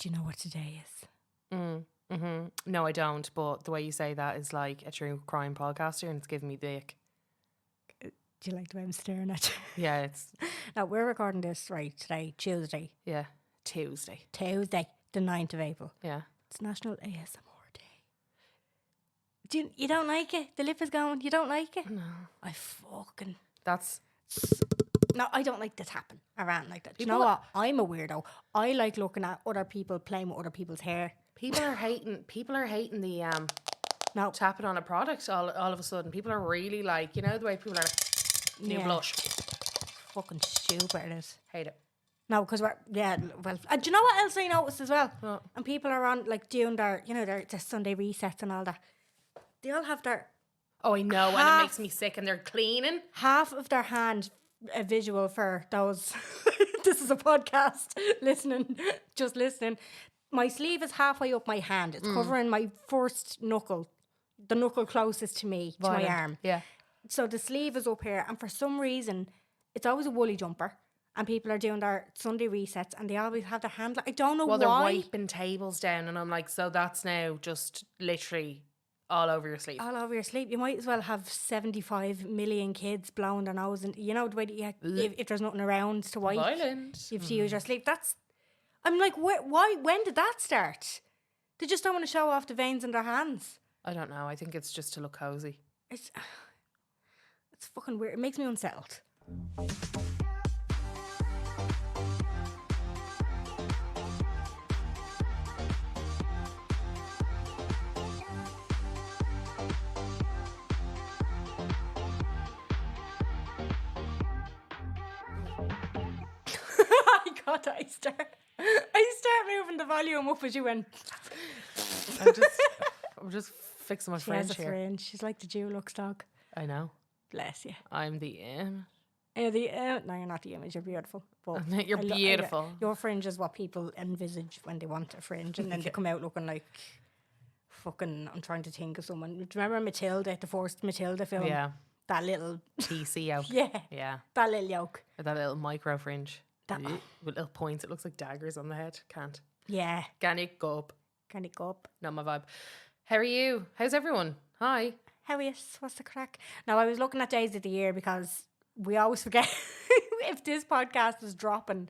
Do you know what today is? No, I don't. But the way you say that is like a true crime podcaster, and it's giving me the ick. Do you like the way I'm staring at you? Yeah, it's Now, we're recording this right today, Tuesday, Tuesday. the 9th of April. Yeah. It's National ASMR Day. You don't like it? The lip is going, you don't like it? No. No, I don't like the tapping around like that. Do you know what? I'm a weirdo. I like looking at other people playing with other people's hair. People are hating the tapping on a product all of a sudden. People are really like, you know, the way people are new blush. Fucking stupid it is. Hate it. No, because do you know what else I noticed as well? What? And people are on like doing their, you know, their Sunday resets and all that. They all have their Oh, I know, and it makes me sick. And they're cleaning half of their hand a visual for those. This is a podcast. Just listening. My sleeve is halfway up my hand. It's covering my first knuckle, the knuckle closest to me, to my arm. Yeah. So the sleeve is up here, and for some reason, it's always a woolly jumper. And people are doing their Sunday resets, and they always have their hand. I don't know why. Well, they're wiping tables down, and I'm like, so that's now just literally all over your sleeve. All over your sleeve. You might as well have 75 million kids blowing their nose, and you know the way that if there's nothing around to wipe, Violent. you have to use your sleeve. I'm like, why? When did that start? They just don't want to show off the veins in their hands. I don't know. I think it's just to look cozy. It's fucking weird. It makes me unsettled. God, I start moving the volume up as you went. I'm just fixing my She has fringe a here. fringe. She's like the Dulux dog. I know. Bless you. I'm the No, you're not the image. You're beautiful. But You're beautiful. Your fringe is what people envisage when they want a fringe, and then they come out looking like fucking. I'm trying to think of someone. Do you remember Matilda, the first Matilda film? Yeah. That little TC yoke. yeah. That little yoke. Or that little micro fringe. That with little points. It looks like daggers on the head. Can't. Yeah. Can it go up? Can it go up? Not my vibe. How are you? How's everyone? Hi. How is? What's the crack? Now, I was looking at days of the year because we always forget if this podcast is dropping.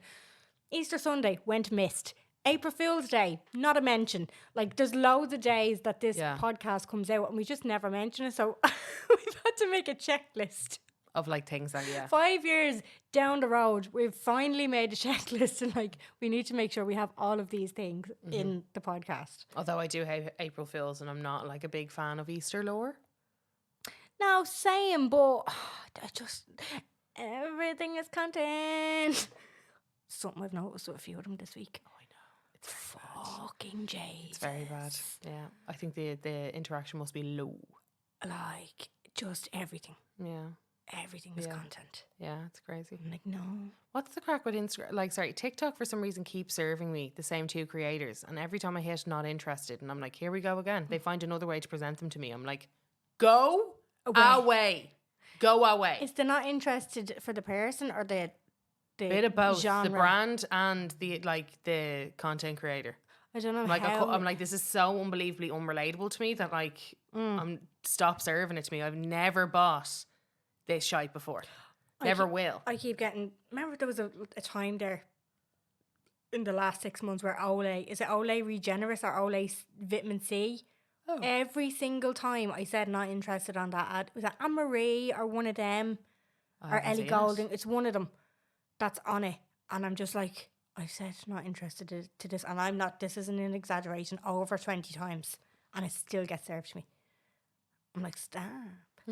Easter Sunday went missed. April Fool's Day, not a mention. Like, there's loads of days that this podcast comes out and we just never mention it. So we've had to make a checklist. Of like things that, 5 years down the road, we've finally made a checklist, and like we need to make sure we have all of these things in the podcast. Although I do hate April Fools, and I'm not like a big fan of Easter lore. No, same, but I just everything is content. Something I've noticed with a few of them this week. Oh, I know. It's fucking Jay. It's very bad. Yeah, I think the interaction must be low. Like just everything. Yeah. Everything is content. Yeah, it's crazy. I'm like, no. What's the crack with Instagram? Like, sorry, TikTok for some reason keeps serving me the same two creators. And every time I hit not interested, and I'm like, here we go again. They find another way to present them to me. I'm like, go away. Go away. Is they not interested for the person or the bit of both. genre? The brand and the content creator. I don't know. I'm like, this is so unbelievably unrelatable to me that like, I'm stop serving it to me. I've never bought this shite before. Never will. I keep getting. Remember, there was a time there in the last 6 months where Olay Regenerous or Olay Vitamin C. Oh. Every single time I said not interested on that ad. Was it Anne-Marie or one of them or Ellie Goulding? It's one of them that's on it, and I'm just like, I said not interested to this, and I'm not. This isn't an exaggeration. Over 20 times, and it still gets served to me. I'm like, stop.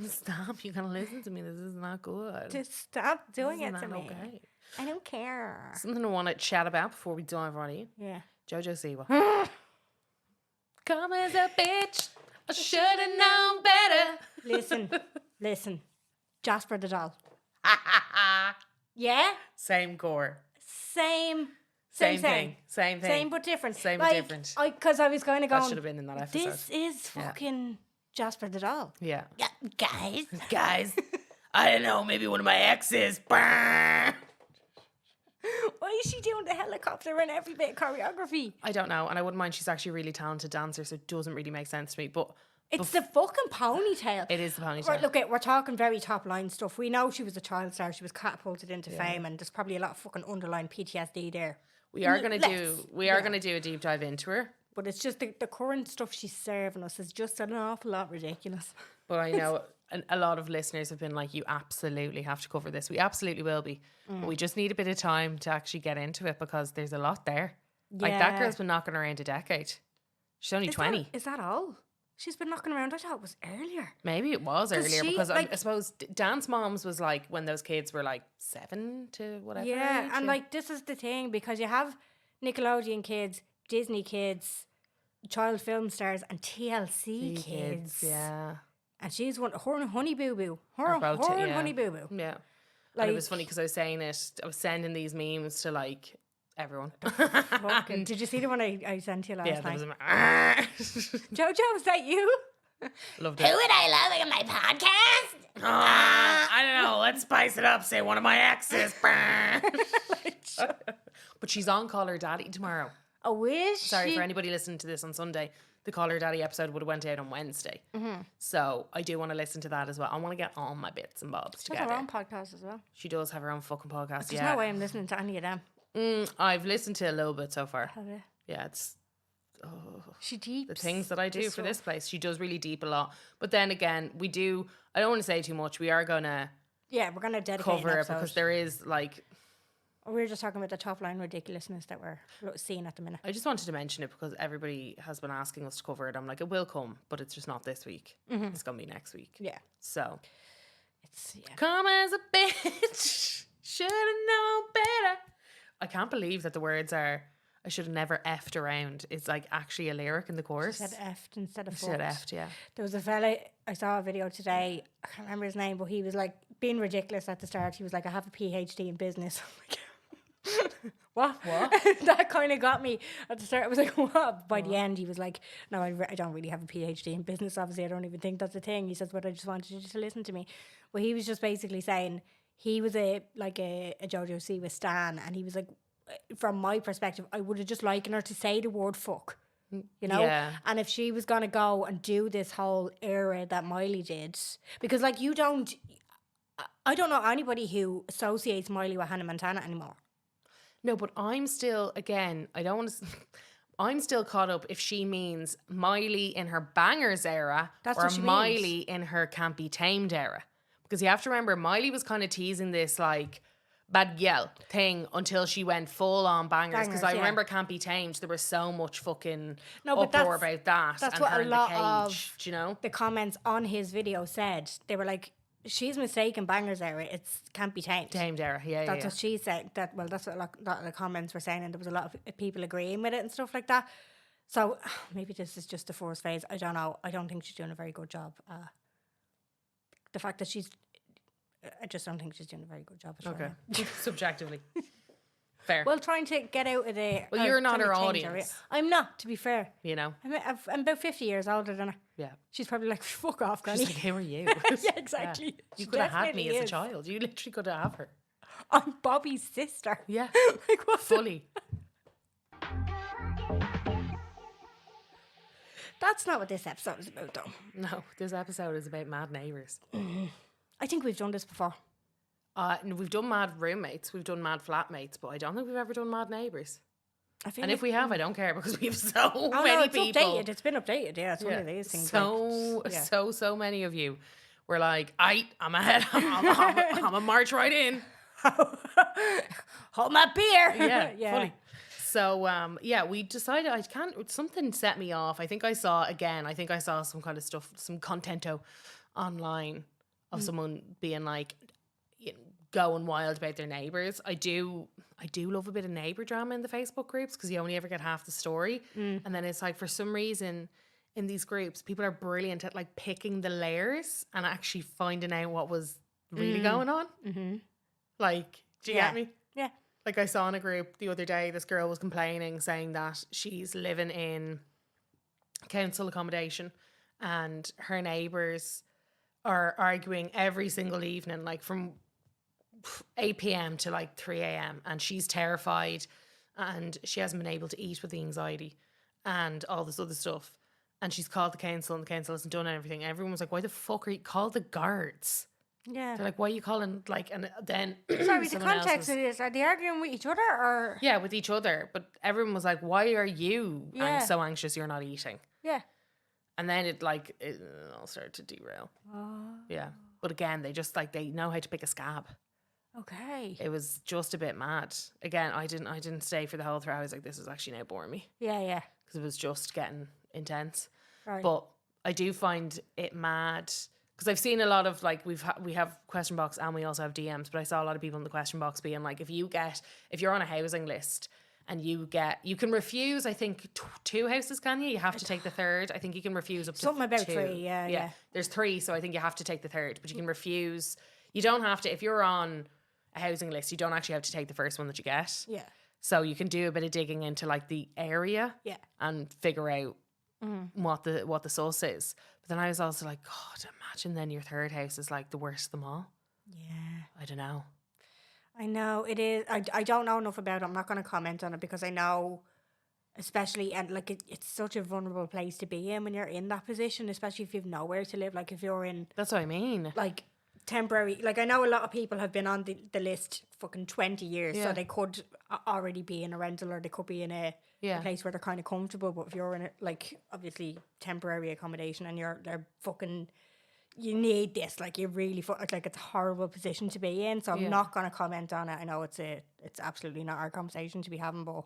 Stop, you gotta listen to me. This is not good. Just stop doing it to me. Okay. I don't care. Something I want to chat about before we dive right in. Yeah. JoJo Siwa. Come as a bitch. I should have known better. Listen. Jasper the doll. Yeah? Same core. Same thing. Same but different. Same but different. Because I was kind of going. That should have been in that episode. This is fucking Jasper the doll. Yeah. Guys. I don't know. Maybe one of my exes. Why is she doing the helicopter and every bit of choreography? I don't know, and I wouldn't mind. She's actually a really talented dancer, so it doesn't really make sense to me. But It's the fucking ponytail. it is the ponytail. Right, look, we're talking very top line stuff. We know she was a child star. She was catapulted into fame, and there's probably a lot of fucking underlying PTSD there. We are gonna do a deep dive into her. But it's just the current stuff she's serving us is just an awful lot ridiculous. But I know a lot of listeners have been like, you absolutely have to cover this. We absolutely will be. But we just need a bit of time to actually get into it because there's a lot there. Like, that girl's been knocking around a decade. She's only 20. Is that all? She's been knocking around. I thought it was earlier. Maybe it was earlier she, because like, I suppose Dance Moms was like when those kids were like 7 to whatever. Yeah, age, and like this is the thing because you have Nickelodeon kids, Disney kids, child film stars, and TLC kids. Yeah. And she's one, her and Honey Boo Boo. Her and Honey Boo Boo. Yeah. Like, and it was funny because I was saying it, I was sending these memes to like everyone. did you see the one I sent you last Yeah, night? that was JoJo, was that you? loved it. Who would I love in my podcast? I don't know. Let's spice it up. Say one of my exes. But she's on Call Her Daddy tomorrow. I wish. Sorry for anybody listening to this on Sunday. The Call Her Daddy episode would have went out on Wednesday. So I do want to listen to that as well. I want to get all my bits and bobs She has together. her own podcast as well. She does have her own fucking podcast. There's no way I'm listening to any of them. I've listened to a little bit so far. Have you? Yeah, it's She deeps. the things that I do this for stuff. this place. She does really deep a lot. But then again, I don't want to say too much. We are going to Yeah, we're going to dedicate cover an it episode. because there is like, We were just talking about the top line ridiculousness that we're seeing at the minute. I just wanted to mention it because everybody has been asking us to cover it. I'm like, it will come, but it's just not this week. It's going to be next week. Yeah. So, It's, come as a bitch, should have known better. I can't believe that the words are, I should have never effed around. It's like actually a lyric in the chorus. She said effed instead of She said fucked. effed, yeah. There was a fella, I saw a video today, I can't remember his name, but he was like being ridiculous at the start. He was like, I have a PhD in business. I'm like, what? That kind of got me at the start. I was like, what? By the end, he was like, no, I don't really have a PhD in business. Obviously, I don't even think that's a thing. He says, but I just wanted you to listen to me. Well, he was just basically saying he was a JoJo Siwa stan, and he was like, from my perspective, I would have just likened her to say the word fuck. You know? Yeah. And if she was going to go and do this whole era that Miley did, because like I don't know anybody who associates Miley with Hannah Montana anymore. No, but I'm still, again, I don't want to, I'm still caught up if she means Miley in her bangers era That's or what she Miley means. in her Can't Be Tamed era. Because you have to remember, Miley was kind of teasing this like bad girl thing until she went full on bangers. Because I Bangers, yeah. remember Can't Be Tamed, there was so much fucking No, but uproar that's- about that. that's and what her a in lot the cage, of do you know? The comments on his video said, they were like, she's mistaken bangers era. It's Can't Be Tamed. Tamed era, yeah, That's yeah. what she said. That's what a lot of the comments were saying, and there was a lot of people agreeing with it and stuff like that. So maybe this is just the first phase. I don't know. I don't think she's doing a very good job. The fact that I just don't think she's doing a very good job. At it Okay, right now. subjectively. Fair. Well, trying to get out of there. Well, you're not trying her to change audience. I'm not, to be fair. You know? I'm about 50 years older than her. Yeah. She's probably like, fuck off, Granny. She's like, who are you? Yeah, exactly. You She could have had me definitely as a is. child. You literally could have her. I'm Bobby's sister. Yeah. Like, what the- Fully. That's not what this episode is about, though. No, this episode is about mad neighbours. I think we've done this before. And we've done mad roommates, we've done mad flatmates, but I don't think we've ever done mad neighbours. I feel And like, if we have, I don't care because we have so oh, many no, it's people. updated. It's been updated. Yeah, it's one of these things. So many of you were like, I'm ahead. I'm a march right in. Hold my beer. Yeah, fully. So, we decided something set me off. I think I saw some kind of stuff, some contento online of someone being like, going wild about their neighbours. I do love a bit of neighbour drama in the Facebook groups because you only ever get half the story. And then it's like, for some reason in these groups, people are brilliant at like picking the layers and actually finding out what was really going on. Mm-hmm. Like, do you get me? Yeah. Like I saw in a group the other day, this girl was complaining, saying that she's living in council accommodation and her neighbours are arguing every single evening, like from 8 p.m. to like 3 a.m. and she's terrified and she hasn't been able to eat with the anxiety and all this other stuff. And she's called the council and the council hasn't done anything. And everyone was like, why the fuck are you call the guards? Yeah. They're like, why are you calling like, and then Sorry, the someone else context was- of this, are they arguing with each other or? yeah, with each other. But everyone was like, why are you Yeah. so anxious you're not eating? Yeah. And then it all started to derail. Oh. Yeah. But again, they just like, they know how to pick a scab. Okay. It was just a bit mad. Again, I didn't stay for the whole 3 hours. I was like, this is actually now boring me. Yeah, yeah. Because it was just getting intense. Right. But I do find it mad because I've seen a lot of like we have question box and we also have DMs, but I saw a lot of people in the question box being like, if you're on a housing list and you can refuse, I think 2 houses, can you? You have to take the third. I think you can refuse up to Something about 2. 3, yeah. There's 3, so I think you have to take the third, but you can refuse. You don't have to if you're on a housing list. You don't actually have to take the first one that you get. Yeah. So you can do a bit of digging into like the area, Yeah. and figure out what the sauce is. But then I was also like, God, imagine then your third house is like the worst of them all. Yeah. I don't know. I know it is. I don't know enough about it. I'm not going to comment on it because I know, especially, and like it's such a vulnerable place to be in when you're in that position, especially if you've nowhere to live. Like if you're in That's what I mean. like temporary, like I know a lot of people have been on the list fucking 20 years, Yeah. so they could already be in a rental or they could be in a place where they're kind of comfortable. But if you're in a like obviously temporary accommodation and they're fucking, you need this, like you really like it's a horrible position to be in. So I'm not going to comment on it. I know it's absolutely not our conversation to be having, but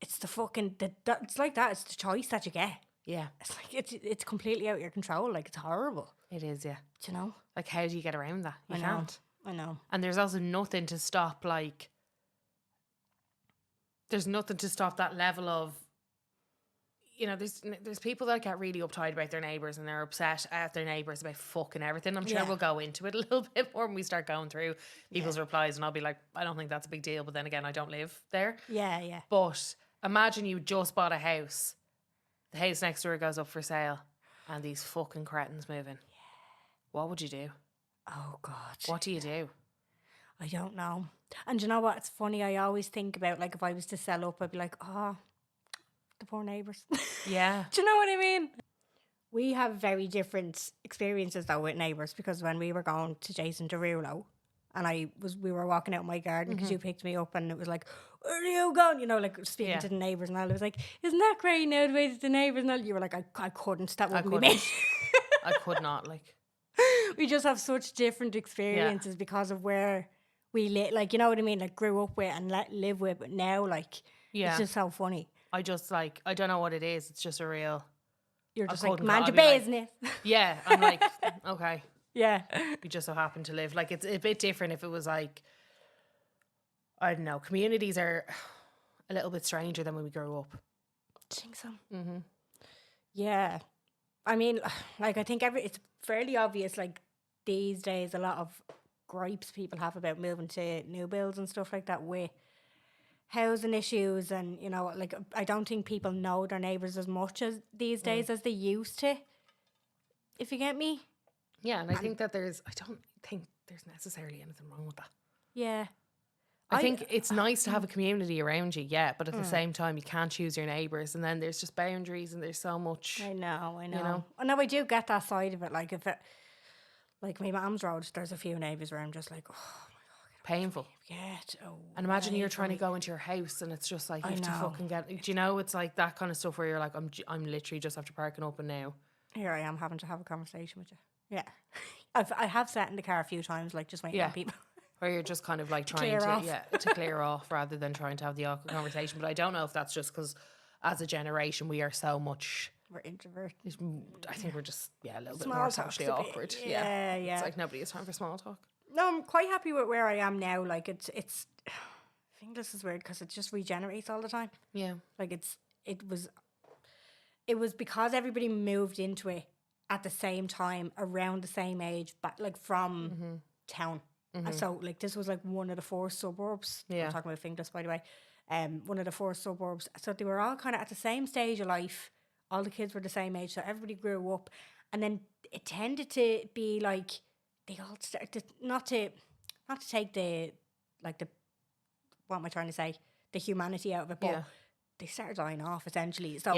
it's the fucking it's like that. It's the choice that you get. Yeah, It's like it's completely out of your control. Like it's horrible. it is. Yeah, Do you know? like how do you get around that? You I know. can't. I know. And there's also nothing to stop like. There's nothing to stop that level of. You know, there's people that get really uptight about their neighbours and they're upset at their neighbours about fucking everything. I'm sure we'll go into it a little bit more when we start going through people's replies, and I'll be like, I don't think that's a big deal. But then again, I don't live there. Yeah, yeah. But imagine you just bought a house. The house next door goes up for sale and these fucking cretins move in. What would you do? Oh God. What do you do? I don't know. And you know what? It's funny. I always think about like if I was to sell up, I'd be like, oh, the poor neighbours. Yeah. Do you know what I mean? We have very different experiences though with neighbours because when we were going to Jason Derulo and we were walking out in my garden because you picked me up and it was like, where are you going? You know, like speaking to the neighbours and all. I was like, isn't that great now the way to the neighbours and all? You were like, I couldn't. That wouldn't be me. I could not, like. We just have such different experiences because of where we live. Like, you know what I mean? Like grew up with and live with, but now like it's just so funny. I just like, I don't know what it is. It's just a real. You're just I like, couldn't mind I'd your be like- business. Yeah. I'm like, okay. Yeah. We just so happen to live. Like, it's a bit different if it was like, I don't know, communities are a little bit stranger than when we grew up. I think so. Mm-hmm. Yeah. I mean, like, I think it's fairly obvious, like, these days, a lot of gripes people have about moving to new builds and stuff like that with housing issues. And, you know, like, I don't think people know their neighbours as much as these days as they used to, if you get me. Yeah, and I think that I don't think there's necessarily anything wrong with that. Yeah. I think it's nice to have a community around you, yeah, but at the same time, you can't choose your neighbours, and then there's just boundaries, and there's so much. I know. You know? I know I do get that side of it. Like, if it, like my mum's road, there's a few neighbours where I'm just like, oh, painful. get away. And imagine you're trying to go into your house, and it's just like, you have to fucking get, do you know, it's like that kind of stuff where you're like, I'm literally just after parking up and now. Here I am having to have a conversation with you. Yeah. I have sat in the car a few times, like just waiting on people. Where you're just kind of like trying clear off. to clear off rather than trying to have the awkward conversation. But I don't know if that's just because as a generation we are so much. We're introverts. I think we're just a little bit Small more talk's socially a bit- awkward. yeah. It's like nobody has time for small talk. No, I'm quite happy with where I am now. Like it's. I think this is weird because it just regenerates all the time. Yeah. Like it was because everybody moved into it at the same time, around the same age, but like from town. And so like this was like one of the 4 suburbs. Yeah. I'm talking about Finglas, by the way. One of the 4 suburbs. So they were all kind of at the same stage of life. All the kids were the same age, so everybody grew up. And then it tended to be like they all started not to take the what am I trying to say, the humanity out of it, but they started dying off essentially. So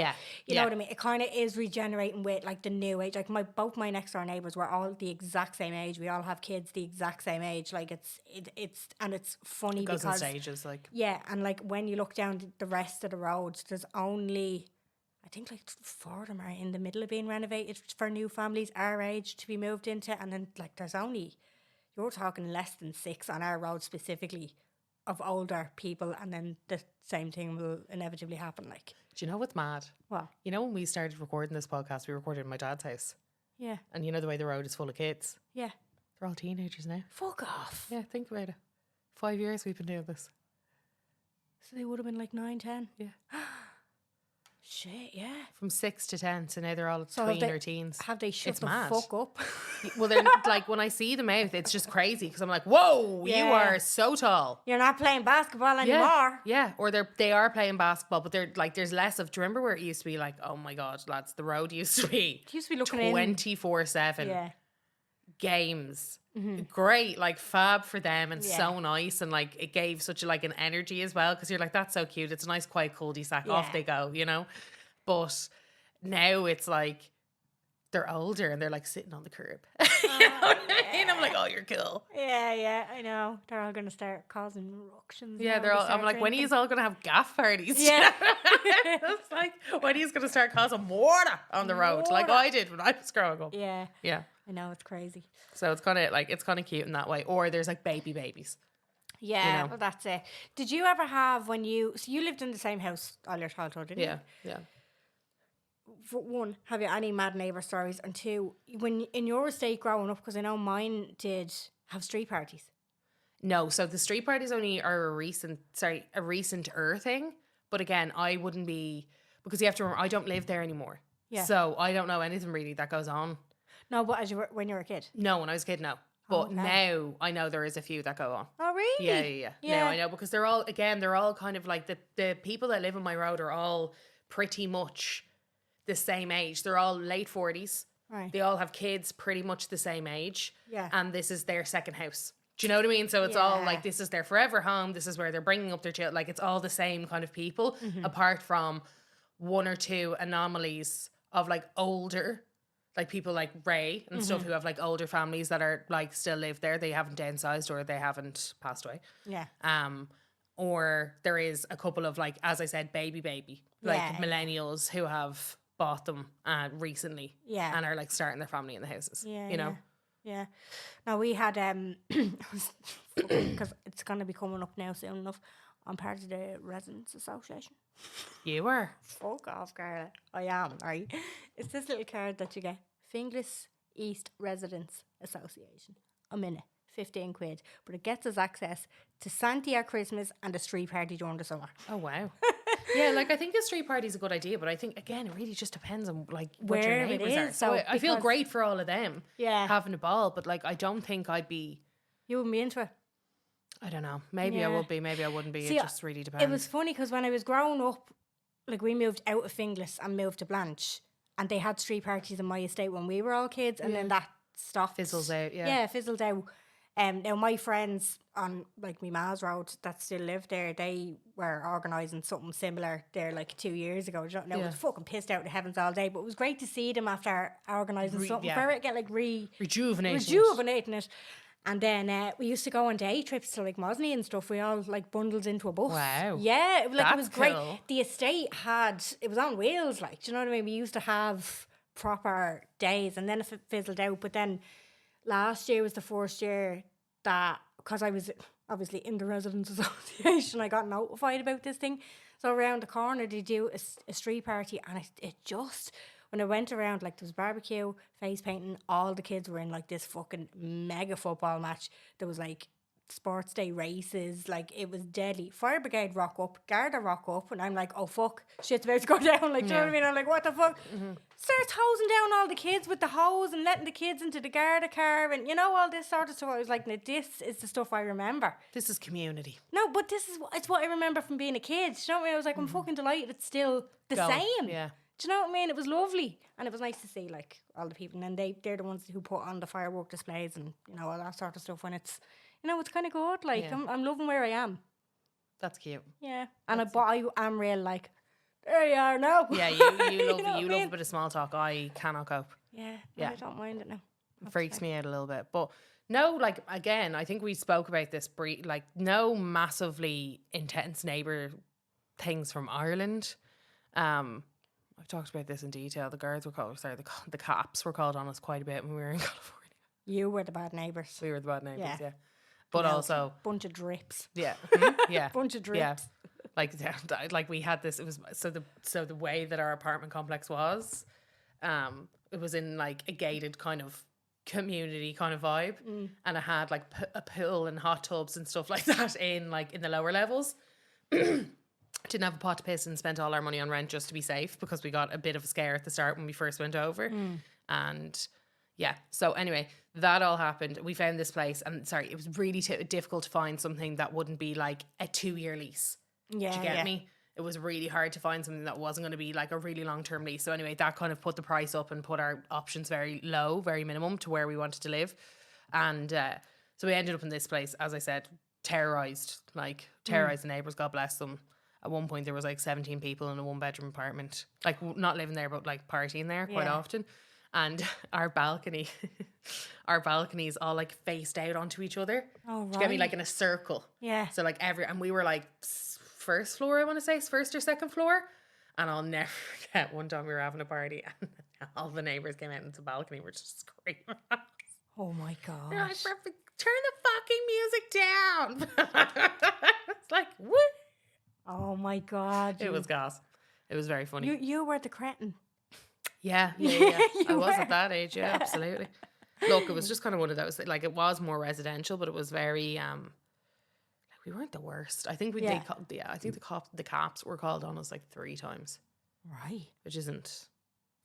you know what I mean. It kind of is regenerating with like the new age. Like both my next door neighbours were all the exact same age. We all have kids the exact same age. Like it's funny It goes because in stages, like and like when you look down the rest of the roads, there's only I think like 4 of them are in the middle of being renovated for new families our age to be moved into, and then like there's only, you're talking less than 6 on our road specifically of older people, and then the same thing will inevitably happen. Like, do you know what's mad? What? You know when we started recording this podcast, we recorded in my dad's house. Yeah. And you know the way the road is full of kids? Yeah. They're all teenagers now. Fuck off. Yeah, think about it. 5 years we've been doing this. So they would have been like 9, 10. Yeah. Shit, yeah. From 6 to 10, so now they're all So tween or teens. Have they shut It's the mad. fuck up? Well, they're like, when I see them out, it's just crazy because I'm like, whoa, you are so tall. You're not playing basketball anymore. Yeah, or they are playing basketball, but they're like, there's less of. Do you remember where it used to be like, oh my god, lads, the road used to be. It used to be looking 24/7. Yeah. Games. Great, like fab for them and so nice, and like it gave such a, like an energy as well because you're like, that's so cute. It's a nice quiet cul-de-sac. Off they go, you know. But now it's like they're older and they're like sitting on the curb. You know what I mean? I'm like, oh, you're cool. Yeah, I know. They're all going to start causing ructions. Yeah, they're all. I'm like, when he's all going to have gaff parties? Yeah. It's like, when he's going to start causing water on the road, like I did when I was growing up. Yeah. Yeah. I know, it's crazy. So it's kind of cute in that way. Or there's like babies. Yeah, You know? well, that's it. Did you ever have so you lived in the same house all your childhood, didn't you? Yeah. For one, have you any mad neighbour stories? And two, when in your estate growing up, because I know mine did have street parties. No, so the street parties only are a recent thing. But again, I wouldn't be, because you have to remember, I don't live there anymore. Yeah. So I don't know anything really that goes on. No, but when you were a kid. No, when I was a kid, no. But now I know there is a few that go on. Oh, really? Yeah. Now I know, because they're all kind of like the people that live on my road are all pretty much the same age. They're all late 40s. Right. They all have kids pretty much the same age. Yeah. And this is their second house. Do you know what I mean? So it's all like, this is their forever home. This is where they're bringing up their children. Like, it's all the same kind of people, apart from 1 or 2 anomalies of like older, like people like Ray and stuff, who have like older families that are like still live there. They haven't downsized or they haven't passed away. Yeah. Or there is a couple of, like, as I said, baby, like millennials who have bought them recently. Yeah. And are like starting their family in the houses. Yeah. You know? Yeah. Now we had because it's gonna be coming up now soon enough. I'm part of the Residents Association. You were. Fuck off, Carla. I am, right? It's this little card that you get. Finglas East Residents Association. A minute. 15 quid. But it gets us access to Santa at Christmas and a street party during the summer. Oh, wow. Yeah, like, I think a street party is a good idea, but I think, again, it really just depends on, like, what your Where it neighbours are. is, So so I feel because- great for all of them Yeah. having a ball, but, like, I don't think I'd be, You wouldn't be into it? I don't know. Maybe I Yeah. would be, maybe I wouldn't be. See, It just really depends. It was funny because when I was growing up, like, we moved out of Finglas and moved to Blanche, and they had street parties in my estate when we were all kids, and then that stopped. Fizzles out, yeah. Yeah, fizzled out. Now my friends on like my ma's road that still live there, they were organising something similar there like 2 years ago. You know, I was fucking pissed out of heavens all day, but it was great to see them after organising something for it, get like rejuvenating it. And then we used to go on day trips to like Mosney and stuff. We all like bundled into a bus. Wow. Yeah, like it was That's great. cool. The estate it was on wheels, like, do you know what I mean? We used to have proper days, and then it fizzled out. But then last year was the first year that, because I was obviously in the Residents Association, I got notified about this thing. So around the corner they do a street party, and it just, when I went around, like, there was barbecue, face painting, all the kids were in like this fucking mega football match. There was like sports day races, like, it was deadly. Fire brigade rock up, Garda rock up, and I'm like, oh fuck, shit's about to go down, like, do you know what I mean? I'm like, what the fuck? Starts hosing down all the kids with the hose and letting the kids into the Garda car, and you know, all this sort of stuff. I was like, now this is the stuff I remember. This is community. No, but it's what I remember from being a kid. Do you know what I mean? I was like, I'm fucking delighted it's still the same. Yeah. Do you know what I mean? It was lovely, and it was nice to see like all the people, and then they're the ones who put on the firework displays and all that sort of stuff. When it's it's kind of good. Like I'm loving where I am. That's cute. Yeah, and I am real like there you are now. Yeah, you love a bit of small talk. I cannot cope. Yeah, I don't mind it now. It freaks me out a little bit, but. No, like, again, I think we spoke about this like, no massively intense neighbour things from Ireland. I've talked about this in detail. The guards were called, the cops were called on us quite a bit when we were in California. You were the bad neighbours. We were the bad neighbours, yeah. But also... Bunch of drips. Yeah. Yeah. Bunch of drips. Yeah. Like we had this, it was, so the way that our apartment complex was, it was in like a gated kind of community kind of vibe, and it had like a pool and hot tubs and stuff like that in the lower levels. Didn't have a pot to piss and spent all our money on rent just to be safe, because we got a bit of a scare at the start when we first went over. And yeah, so anyway, that all happened. We found this place, and it was really difficult to find something that wouldn't be like a 2-year lease. Yeah, do you get me? It was really hard to find something that wasn't going to be like a really long-term lease. So anyway, that kind of put the price up and put our options very low, very minimum to where we wanted to live. And so we ended up in this place, as I said, terrorised the neighbours, God bless them. At one point there was like 17 people in a 1-bedroom apartment, like not living there, but like partying there quite often. And our balconies all like faced out onto each other. Oh, right. Do you get me? Like in a circle. Yeah. So like and we were like first floor, I want to say, first or second floor. And I'll never forget one time we were having a party and all the neighbours came out into the balcony, were just screaming. Oh my God. They're like, turn the fucking music down. It's like, what? Oh my God. It was gas. It was very funny. You were the cretin. Yeah. I was at that age, yeah, absolutely. Look, it was just kind of one of those, like, it was more residential, but it was very, we weren't the worst. I think the cops were called on us like 3 times. Right. Which isn't.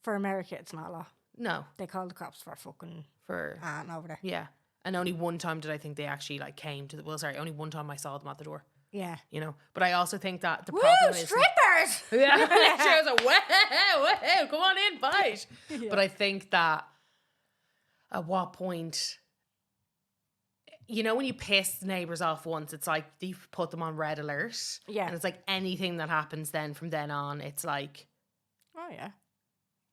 For America, it's not a lot. No. They called the cops for fucking over there. Yeah. And only one time did I think they actually like came to only one time I saw them at the door. Yeah. But I also think that the problem is strippers! Yeah. She was like, whoa, come on in, bite. Yeah. But I think that at what point, when you piss neighbours off once, it's like you put them on red alert. Yeah. And it's like anything that happens then from then on, it's like, oh yeah,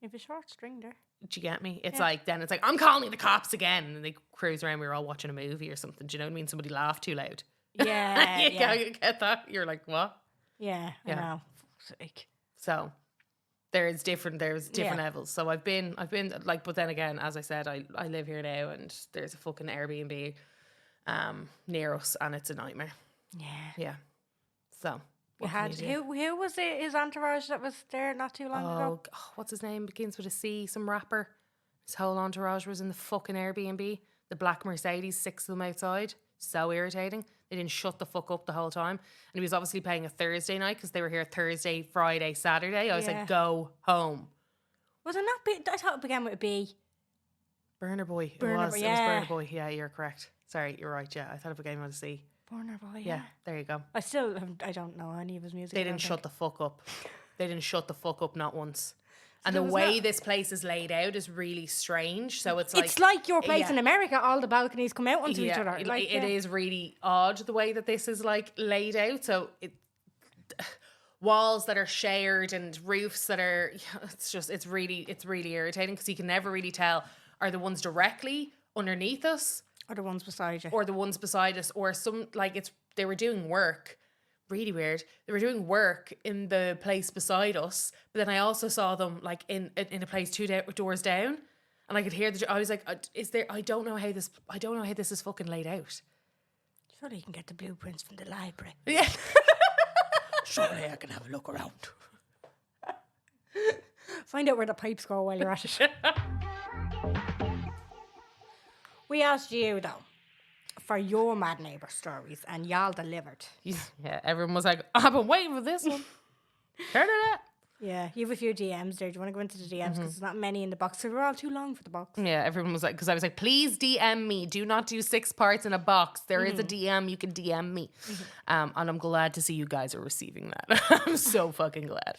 you have a short string there. Do you get me? It's like, I'm calling the cops again. And they cruise around, we were all watching a movie or something. Do you know what I mean? Somebody laughed too loud. Yeah. You get that? You're like, what? Yeah, I know. Fuck's sake. So there's different levels. So I've been like, but then again, as I said, I live here now, and there's a fucking Airbnb near us, and it's a nightmare. Yeah. So who was it, his entourage that was there not too long ago? Oh, what's his name? Begins with a C. Some rapper. His whole entourage was in the fucking Airbnb. The black Mercedes, 6 of them outside. So irritating. They didn't shut the fuck up the whole time. And he was obviously playing a Thursday night, because they were here Thursday, Friday, Saturday. I was like, go home. Was it not B? I thought it began with a B. Burner Boy. It was Burner Boy. Yeah, you're correct. Sorry, you're right. Yeah, I thought it began with a C. Burner Boy. Yeah, there you go. I don't know any of his music. They didn't shut the fuck up. They didn't shut the fuck up not once. And the way this place is laid out is really strange. So it's like your place in America. All the balconies come out onto each other. It is really odd the way that this is like laid out. So walls that are shared and roofs that are. It's really irritating, because you can never really tell, are the ones directly underneath us, or the ones beside you, or the ones beside us, or some they were doing work. Really weird. They were doing work in the place beside us, but then I also saw them like in a place 2 doors down, and I could hear I was like, I don't know how this is fucking laid out. Surely you can get the blueprints from the library. Yeah. Surely I can have a look around. Find out where the pipes go while you're at it. We asked you though for your mad neighbour stories, and y'all delivered. Yeah, everyone was like, I've been waiting for this one. Turn it up. Yeah, you have a few DMs there. Do you want to go into the DMs? Because there's not many in the box. So we're all too long for the box. Yeah, everyone was like, because I was like, please DM me. Do not do 6 parts in a box. There is a DM. You can DM me. And I'm glad to see you guys are receiving that. I'm so fucking glad.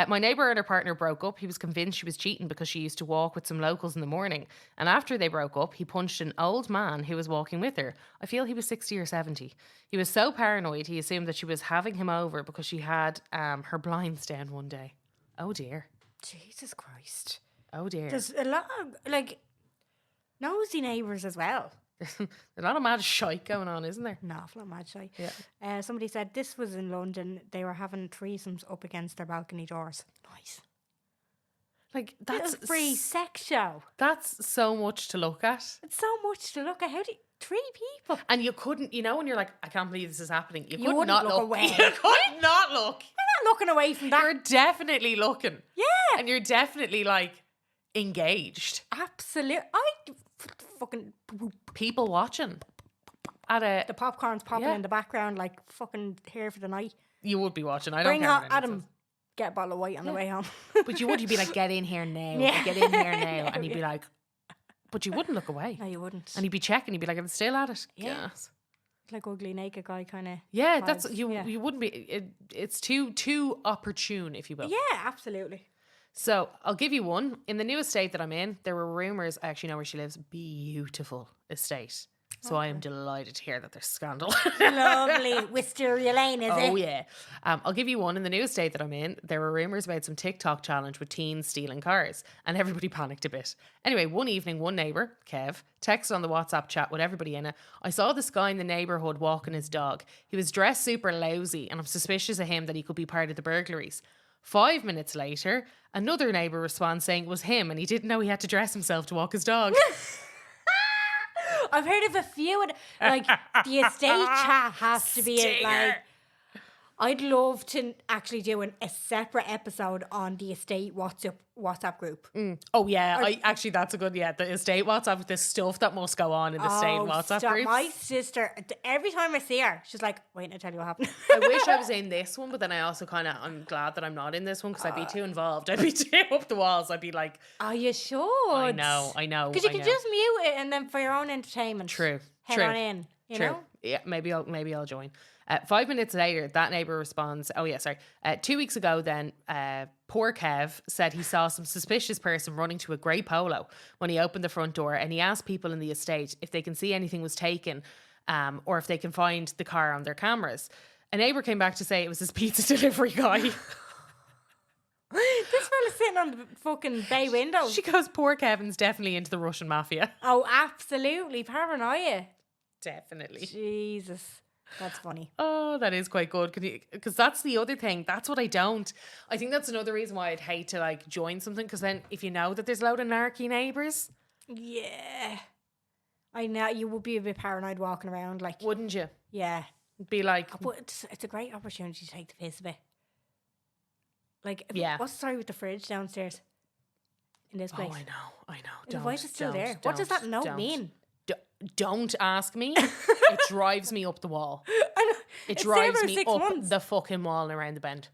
My neighbour and her partner broke up. He was convinced she was cheating because she used to walk with some locals in the morning. And after they broke up, he punched an old man who was walking with her. I feel he was 60 or 70. He was so paranoid, he assumed that she was having him over because she had her blinds down one day. Oh dear. Jesus Christ. Oh dear. There's a lot of, like, nosy neighbours as well. A lot of mad shite going on, isn't there? No, not mad shy. Yeah. Somebody said this was in London. They were having threesomes up against their balcony doors. Nice. Like, That's that's a free sex show. That's so much to look at. It's so much to look at. How do you, 3 people? And you couldn't, you know, when you're like, I can't believe this is happening. You could wouldn't not look look away. You could not look. You're not looking away from that. You're definitely looking. Yeah. And you're definitely like engaged. Absolutely. Fucking People watching. At a the popcorn's popping Yeah. in the background like fucking here for the night. You would be watching. I don't Bring care. out what anyone Adam. Get a bottle of white on the way home. says. But you'd be like, get in here now. Yeah. Get in here now. And he'd be like, but you wouldn't look away. No, you wouldn't. And he'd be checking. He'd be like, I'm still at it. Yeah. Yes. Like ugly naked guy kind of. Yeah, that's you. Yeah. You wouldn't be. It's too opportune, if you will. Yeah, absolutely. So I'll give you one. In the new estate that I'm in, there were rumours. I actually know where she lives. Beautiful estate. So I am delighted to hear that there's scandal. Lovely. Wisteria Lane, is it? Oh yeah. I'll give you one. In the new estate that I'm in, there were rumours about some TikTok challenge with teens stealing cars, and everybody panicked a bit. Anyway, one evening, one neighbour, Kev, texted on the WhatsApp chat with everybody in it. I saw this guy in the neighbourhood walking his dog. He was dressed super lousy, and I'm suspicious of him that he could be part of the burglaries. 5 minutes later, another neighbour responds saying it was him, and he didn't know he had to dress himself to walk his dog. I've heard of a few. Like, the estate chat has to be it. Like, I'd love to actually do a separate episode on the estate WhatsApp group. Oh yeah, that's a good the estate WhatsApp with this stuff that must go on in the estate WhatsApp stop. groups. My sister, every time I see her, she's like, wait, I'll tell you what happened. I wish I was in this one, but then I also I'm glad that I'm not in this one because I'd be too involved. I'd be too up the walls. I'd be like, Oh, you should. I know. Because you can just mute it and then for your own entertainment. True. Head on in. You know? Yeah, maybe I'll join. 5 minutes later, that neighbour responds, 2 weeks ago then, poor Kev said he saw some suspicious person running to a grey Polo when he opened the front door, and he asked people in the estate if they can see anything was taken or if they can find the car on their cameras. A neighbour came back to say it was his pizza delivery guy. This fella's sitting on the fucking bay window. She goes, poor Kevin's definitely into the Russian mafia. Oh, absolutely. Paranoia. Definitely. Jesus. That's funny. Oh, that is quite good. Because that's the other thing. That's what I don't. I think that's another reason why I'd hate to like join something. Because then if you know that there's a load of narky neighbours. Yeah. I know. You would be a bit paranoid walking around. Like, Wouldn't you? yeah. Be like. But it's a great opportunity to take the piss a bit. Like, Yeah. what's the story with the fridge downstairs in this place? Oh, I know. Why is it still there? What does that note mean? Don't ask me. It drives me up the wall. I know. It It's drives there for me 6 up months. the fucking wall and around the bend.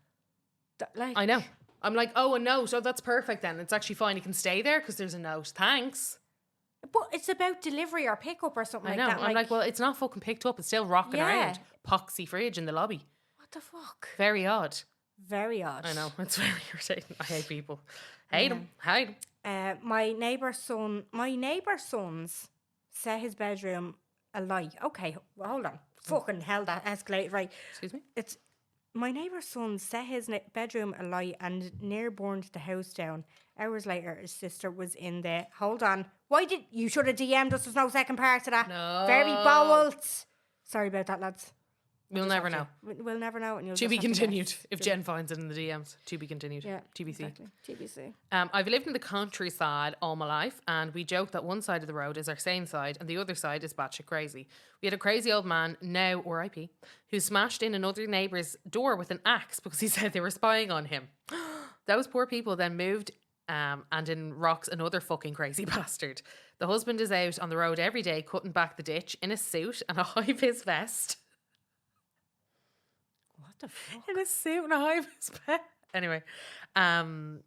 Like, I know. I'm like, oh, a note. Oh, that's perfect then. It's actually fine. You can stay there because there's a note. Thanks. but it's about delivery or pickup or something I like know. that. I'm like, well, it's not fucking picked up. It's still rocking Yeah. around. Poxy fridge in the lobby. what the fuck? Very odd. Very odd. I know. It's very irritating. I hate people. Hate them. Hate them. My neighbour's sons set his bedroom alight. Okay, well, hold on. Fucking hell, that escalated. Right. Excuse me? It's my neighbour's son set his bedroom alight and near burned the house down. Hours later, his sister was in there. Hold on. Why did you should have DM'd us? There's no second part to that. No. Very bold. Sorry about that, lads. We'll never know. We'll never know. And you'll To just be have to continued. guess. If Jen finds it in the DMs. To be continued. Yeah. TBC. Exactly. TBC. I've lived in the countryside all my life, and we joke that one side of the road is our sane side and the other side is batshit crazy. We had a crazy old man, now RIP, who smashed in another neighbour's door with an axe because he said they were spying on him. Those poor people then moved and in rocks another fucking crazy bastard. The husband is out on the road every day cutting back the ditch in a suit and a high-vis vest. What the fuck? In a suit and a high-vis Anyway, and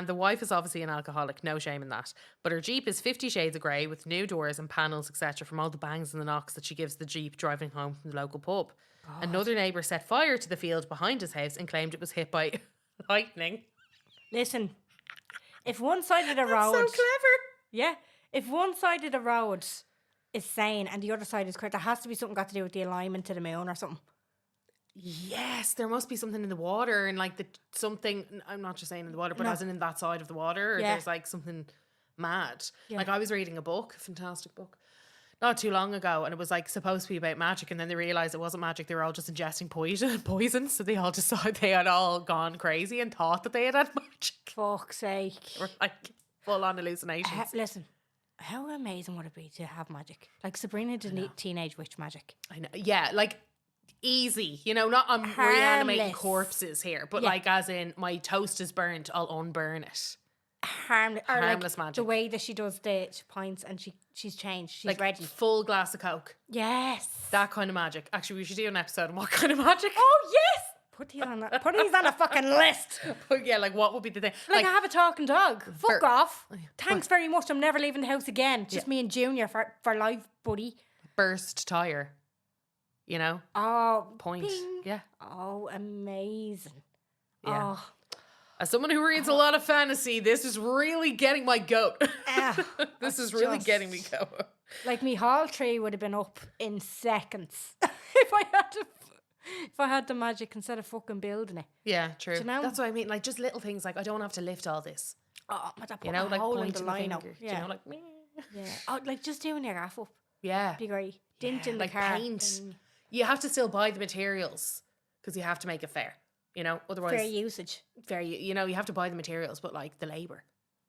the wife is obviously an alcoholic, no shame in that. But her Jeep is 50 shades of grey with new doors and panels, etc., from all the bangs and the knocks that she gives the Jeep driving home from the local pub. Another neighbour set fire to the field behind his house and claimed it was hit by lightning. Listen, if one side of the road... So clever. Yeah. If one side of the road is sane and the other side is correct, there has to be something got to do with the alignment to the moon or something. Yes, there must be something in the water and like something, I'm not just saying in the water, but as in that side of the water, or there's like something mad. Yeah. Like I was reading a book, a fantastic book, not too long ago, and it was like supposed to be about magic, and then they realised it wasn't magic, they were all just ingesting poison, so they all decided they had all gone crazy and thought that they had magic. Fuck's sake. Or like full on hallucinations. Listen, how amazing would it be to have magic? Like Sabrina the Teenage Witch magic. I know. Yeah, like easy, you know, not I'm reanimating corpses here, but like as in my toast is burnt, I'll unburn it. Harmless magic. The way that she does the pints and she's changed. She's like ready. Full glass of Coke. Yes. That kind of magic. Actually, we should do an episode on what kind of magic. Oh, yes. Put these on a fucking list. But yeah, like what would be the thing? Like I have a talking dog. Fuck off. Thanks very much. I'm never leaving the house again. Just me and Junior for life, buddy. Burst tire. You know? Oh. Point. Bing. Yeah. Oh, amazing. Yeah. Oh. As someone who reads a lot of fantasy, this is really getting my goat. This is really getting me going. Like me hall tree would have been up in seconds if I had the magic instead of fucking building it. Yeah, true. Do you know? That's what I mean. Like just little things. Like I don't have to lift all this. Oh, that you know, like pointing the line finger. Yeah. You know, like yeah. Oh, like just doing your gaff up. Yeah. Be great. Dint in the like car. paint. You have to still buy the materials because you have to make it fair. You know, otherwise fair usage. You know, you have to buy the materials, but like the labor.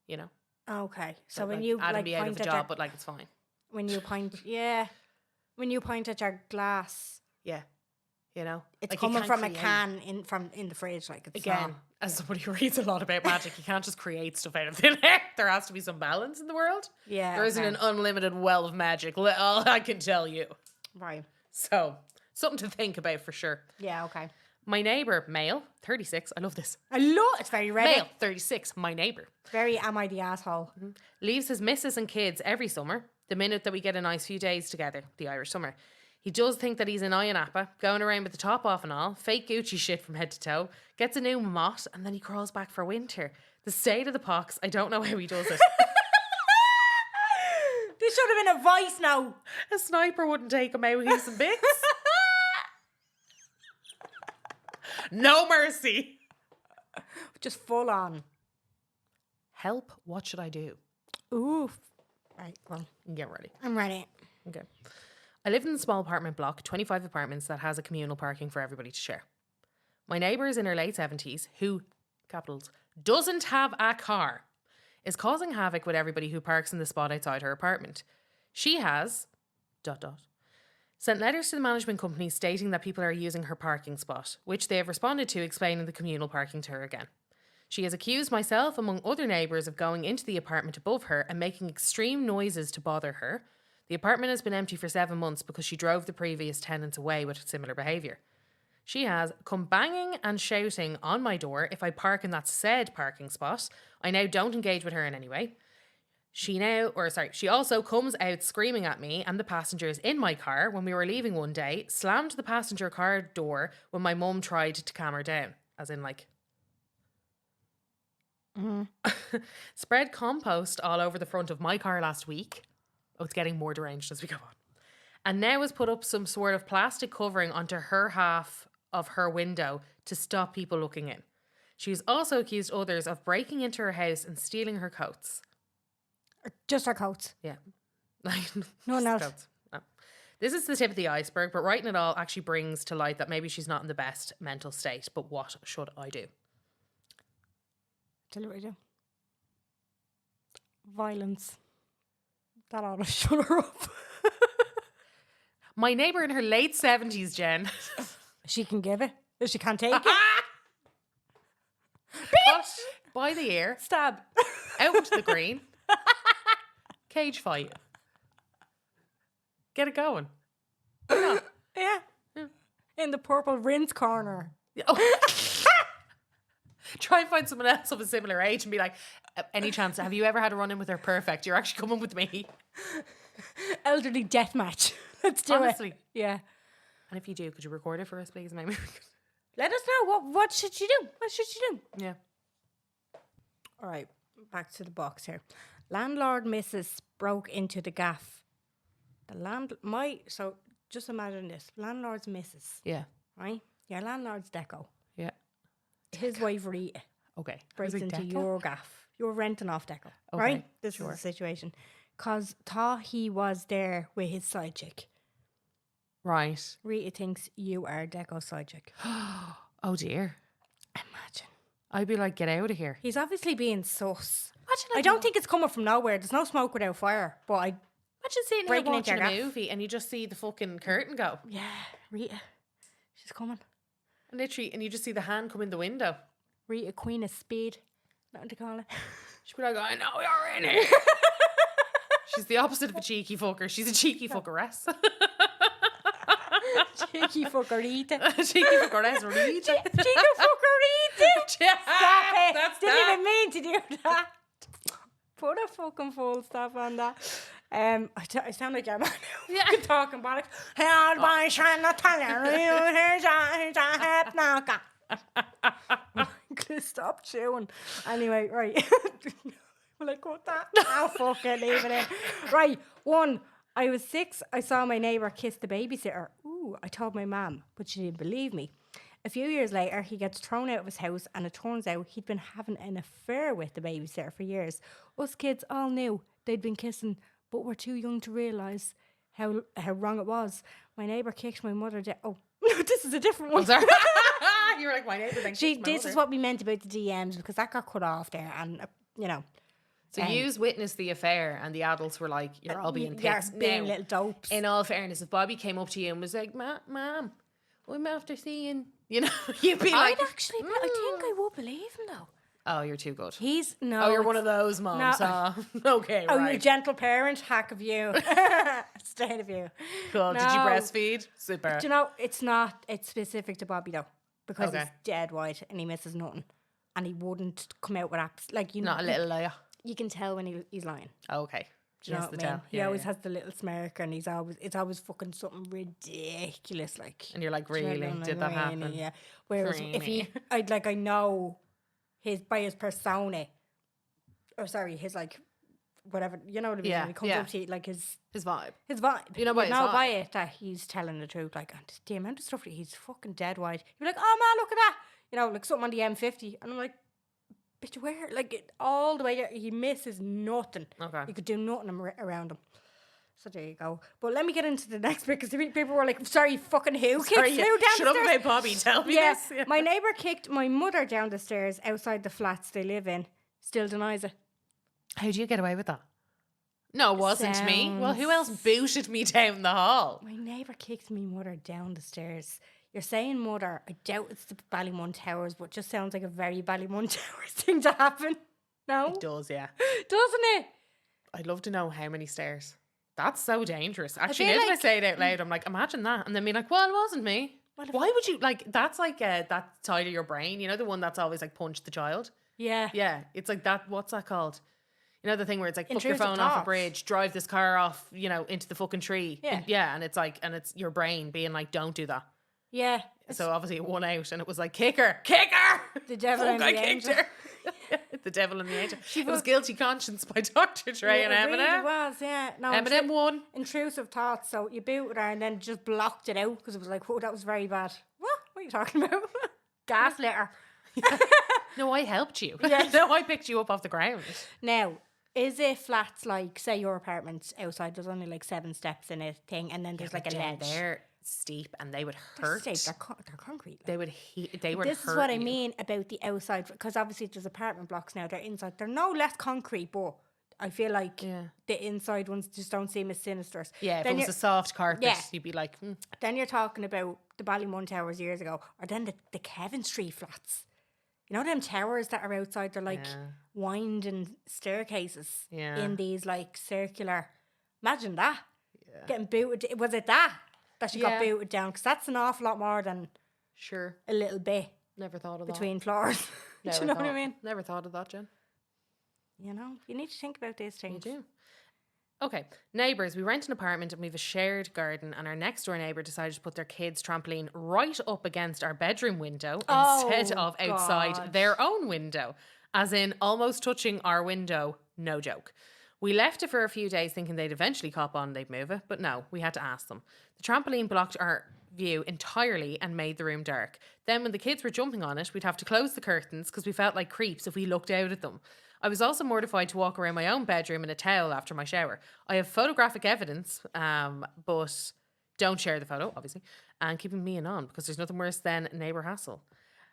You know. Okay, so when like, you Adam like be out point of a at job, but like it's fine. when you point, when you point at your glass, yeah, you know, it's like coming from a can in the fridge. Like it's again, not. as somebody who reads a lot about magic, you can't just create stuff out of thin air. There has to be some balance in the world. Yeah, there isn't an unlimited well of magic. All I can tell you. Right. So something to think about for sure. Yeah. Okay. My neighbour, male, 36. I love this. It's very ready. Male, 36. My neighbour. Very am I the asshole? Mm-hmm. Leaves his missus and kids every summer. The minute that we get a nice few days together, the Irish summer. He does think that he's an Iron Appa, going around with the top off and all, fake Gucci shit from head to toe, gets a new mott, and then he crawls back for winter. The state of the pox, I don't know how he does it. This should have been a voice now. A sniper wouldn't take him out, he's some bits. No mercy. Just full on. Help, what should I do? Oof. Right, well. Get ready. I'm ready. Okay. I live in a small apartment block, 25 apartments that has a communal parking for everybody to share. My neighbour is in her late 70s, who, capitals, doesn't have a car, is causing havoc with everybody who parks in the spot outside her apartment. She has, ... sent letters to the management company stating that people are using her parking spot, which they have responded to explaining the communal parking to her again. She has accused myself, among other neighbours, of going into the apartment above her and making extreme noises to bother her. The apartment has been empty for 7 months because she drove the previous tenants away with similar behaviour. She has come banging and shouting on my door if I park in that said parking spot. I now don't engage with her in any way. She also comes out screaming at me and the passengers in my car when we were leaving one day, slammed the passenger car door when my mum tried to calm her down. As in, like... Spread compost all over the front of my car last week. Oh, it's getting more deranged as we go on. And now has put up some sort of plastic covering onto her half of her window to stop people looking in. She has also accused others of breaking into her house and stealing her coats. Just her coats. Yeah. No one else. Coats. No. This is the tip of the iceberg, but writing it all actually brings to light that maybe she's not in the best mental state. But what should I do? Tell you what I do. Violence. That ought to shut her up. My neighbour in her late 70s, Jen. She can give it. If she can't take it. Bitch! By the ear. Stab. Out into the green. Cage fight. Get it going. Yeah. In the purple rinse corner. Oh. Try and find someone else of a similar age and be like, any chance, have you ever had a run in with her? Perfect. You're actually coming with me. Elderly death match. Let's do Honestly. it. Yeah. And if you do, could you record it for us, please? Maybe. Let us know. What should you do? What should you do? Yeah. All right. Back to the box here. Landlord Mrs. broke into the gaff. So just imagine this. Landlord's Mrs. Yeah. Right? Your landlord's Deco. Yeah. His wife Rita Okay. breaks Was it into Deco? your gaff. You're renting off Deco. Okay, Right? This sure. is the situation. Because thought he was there with his side chick. Right. Rita thinks you are Deco's side chick. Oh dear. Imagine. I'd be like, get out of here. He's obviously being sus. Imagine I don't think it's coming from nowhere. There's no smoke without fire. But Imagine sitting here breaking into watching your a gaff. movie and you just see the fucking curtain go. yeah, Rita. She's coming. And literally, and you just see the hand come in the window. Rita, Queen of Speed. Nothing to call it. She'd be like, I know you're in here. She's the opposite of a cheeky fucker. She's a cheeky fuckeress. Cheeky fuckerita. Cheeky fuckeress. Rita. Cheeky fuckerita. Stop it. That's Didn't that. even mean to do that. Put a fucking full stop on that. I sound like I'm talking about it. Held by trying to tell you, here's a hip knocker. Stop chewing. Anyway, right. Will I cut that? I'll fucking leave it in. Right, 1. I was 6. I saw my neighbour kiss the babysitter. Ooh, I told my mum, but she didn't believe me. A few years later, he gets thrown out of his house, and it turns out he'd been having an affair with the babysitter for years. Us kids all knew they'd been kissing, but were too young to realise how wrong it was. My neighbour kicked my mother down. Oh, this is a different one. Sorry. You were like, my neighbour then kicked my This mother. is what we meant about the DMs, because that got cut off there, and So yous witnessed the affair and the adults were like, you're all being you're pissed. being Now, little dopes. in all fairness, if Bobby came up to you and was like, Mom, I'm after seeing, you'd be like, I'd actually, I think I would believe him though. oh, you're too good. He's no. Oh, you're one of those moms. No. Okay, Oh, right. you gentle parent, hack of you, state of you. Cool. Did you No. breastfeed? Super. Do you know, it's not, it's specific to Bobby though, because Okay. he's dead white and he misses nothing. And he wouldn't come out with apps. Like, Not a little liar. You can tell when he's lying. Okay. Do you know Yes, what the I mean? tell. He Yeah, always yeah. has the little smirk, and it's always fucking something ridiculous. Like, And you're like, do you know what I really? mean? Did that Really, happen? Yeah. Whereas if he, I know by his persona, or sorry, his like, whatever, you know what I mean? Yeah, When he comes yeah. up to you, like his vibe. vibe. You know by his vibe. by it that he's telling the truth. Like, and the amount of stuff that he's fucking dead white. You're like, oh man, look at that. Like something on the M50, and I'm like, bitch, where? Like all the way there, he misses nothing. Okay. You could do nothing around him. So there you go. But let me get into the next bit, because people were like, sorry, fucking who kicked Sorry, who down shut the up stairs? about Bobby. Tell me Yeah, this. my neighbour kicked my mother down the stairs outside the flats they live in. Still denies it. How do you get away with that? No, it wasn't me. Well, who else booted me down the hall? My neighbour kicked me mother down the stairs. You're saying mother. I doubt it's the Ballymun Towers, but it just sounds like a very Ballymun Towers thing to happen. No? It does, yeah. Doesn't it? I'd love to know how many stairs. That's so dangerous. Actually, feel now that I like- say it out loud, I'm like, imagine that. And then be like, well, it wasn't me. Why would you, like, that's like that side of your brain, the one that's always like punched the child? Yeah. Yeah, it's like that, what's that called? The thing where it's like, fuck your Intrusive phone off a thoughts. bridge, drive this car off, into the fucking tree. Yeah. And it's like, and it's your brain being like, don't do that. Yeah. So obviously it won out and it was like, kick her! The devil Fuck, and I the kicked angel. her. The devil and the angel. It was Guilty Conscience by Dr. Dre and It Eminem. really was, yeah. No, Eminem won. intrusive thoughts. So you booted her and then just blocked it out because it was like, oh, that was very bad. What are you talking about? Gaslit her. No, I helped you. Yeah. No, I picked you up off the ground. Now, is it flats like, say, your apartment's outside? There's only like 7 steps in a thing, and then there's like a Down ledge. They're steep and they would hurt. They're concrete. Like. They would they would This hurt is what I you. mean about the outside, because obviously there's apartment blocks now. They're inside. They're no less concrete, but I feel like the inside ones just don't seem as sinister. Yeah, if Then it was you're- a soft carpet, Yeah. you'd be like, Then you're talking about the Ballymun Towers years ago, or then the Kevin Street flats. You know them towers that are outside? They're like winding staircases in these like circular. Imagine that. Yeah. Getting booted. Was it that she got booted down? Because that's an awful lot more than sure, a little bit never thought of between floors. Do you know what I mean? Never thought of that, Jen. You know, you need to think about these things. You do. Okay, neighbours. We rent an apartment and we have a shared garden, and our next door neighbour decided to put their kids' trampoline right up against our bedroom window instead of outside God. their own window, as in almost touching our window. No joke. We left it for a few days thinking they'd eventually cop on and they'd move it, but no, we had to ask them. The trampoline blocked our view entirely and made the room dark. Then when the kids were jumping on it, we'd have to close the curtains because we felt like creeps if we looked out at them. I was also mortified to walk around my own bedroom in a towel after my shower. I have photographic evidence, but don't share the photo, obviously, and keeping me on because there's nothing worse than neighbour hassle.